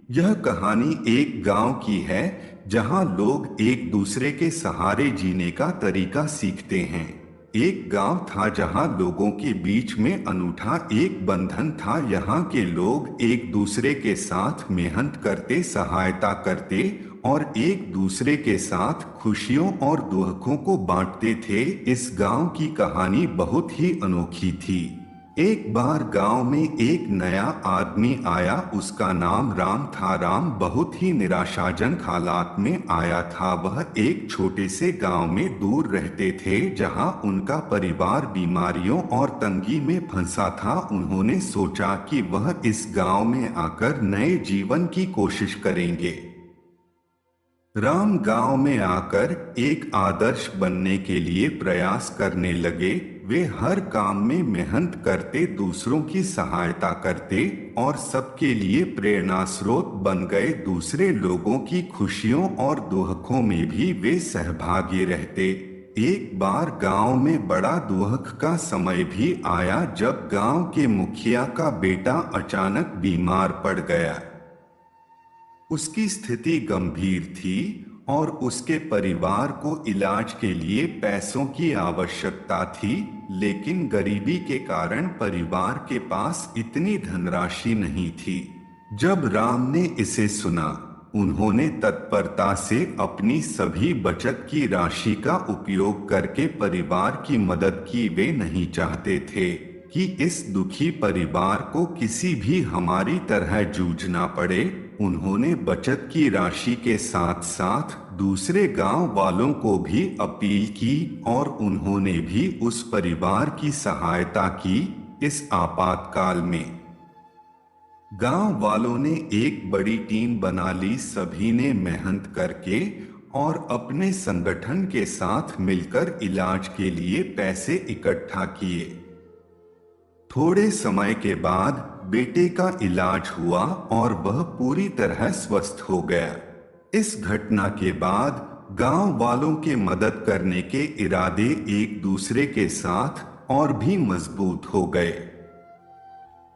यह कहानी एक गांव की है जहां लोग एक दूसरे के सहारे जीने का तरीका सीखते हैं। एक गांव था जहां लोगों के बीच में अनूठा एक बंधन था। यहाँ के लोग एक दूसरे के साथ मेहनत करते, सहायता करते और एक दूसरे के साथ खुशियों और दुखों को बांटते थे। इस गांव की कहानी बहुत ही अनोखी थी। एक बार गांव में एक नया आदमी आया। उसका नाम राम था। राम बहुत ही निराशाजनक हालात में आया था। वह एक छोटे से गांव में दूर रहते थे जहां उनका परिवार बीमारियों और तंगी में फंसा था। उन्होंने सोचा कि वह इस गांव में आकर नए जीवन की कोशिश करेंगे। राम गांव में आकर एक आदर्श बनने के लिए प्रयास करने लगे। वे हर काम में मेहनत करते, दूसरों की सहायता करते और सबके लिए प्रेरणा स्रोत बन गए। दूसरे लोगों की खुशियों और दुखों में भी वे सहभागी रहते। एक बार गांव में बड़ा दुख का समय भी आया जब गांव के मुखिया का बेटा अचानक बीमार पड़ गया। उसकी स्थिति गंभीर थी और उसके परिवार को इलाज के लिए पैसों की आवश्यकता थी, लेकिन गरीबी के कारण परिवार के पास इतनी धनराशि नहीं थी। जब राम ने इसे सुना, उन्होंने तत्परता से अपनी सभी बचत की राशि का उपयोग करके परिवार की मदद की। वे नहीं चाहते थे कि इस दुखी परिवार को किसी भी हमारी तरह जूझना पड़े। उन्होंने बचत की राशि के साथ साथ दूसरे गांव वालों को भी अपील की और उन्होंने भी उस परिवार की सहायता की। इस आपातकाल में गांव वालों ने एक बड़ी टीम बना ली। सभी ने मेहनत करके और अपने संगठन के साथ मिलकर इलाज के लिए पैसे इकट्ठा किए। थोड़े समय के बाद बेटे का इलाज हुआ और वह पूरी तरह स्वस्थ हो गया। इस घटना के बाद गांव वालों के मदद करने के इरादे एक दूसरे के साथ और भी मजबूत हो गए।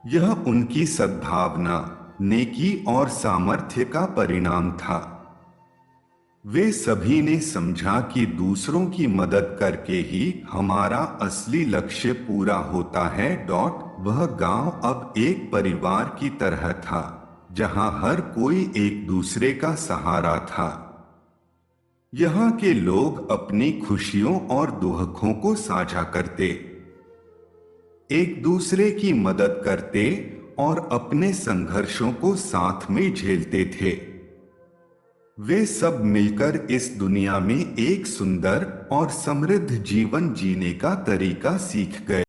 यह उनकी सद्भावना, नेकी और सामर्थ्य का परिणाम था। वे सभी ने समझा कि दूसरों की मदद करके ही हमारा असली लक्ष्य पूरा होता है। वह गांव अब एक परिवार की तरह था जहां हर कोई एक दूसरे का सहारा था। यहाँ के लोग अपनी खुशियों और दुखों को साझा करते, एक दूसरे की मदद करते और अपने संघर्षों को साथ में झेलते थे। वे सब मिलकर इस दुनिया में एक सुंदर और समृद्ध जीवन जीने का तरीका सीख गए।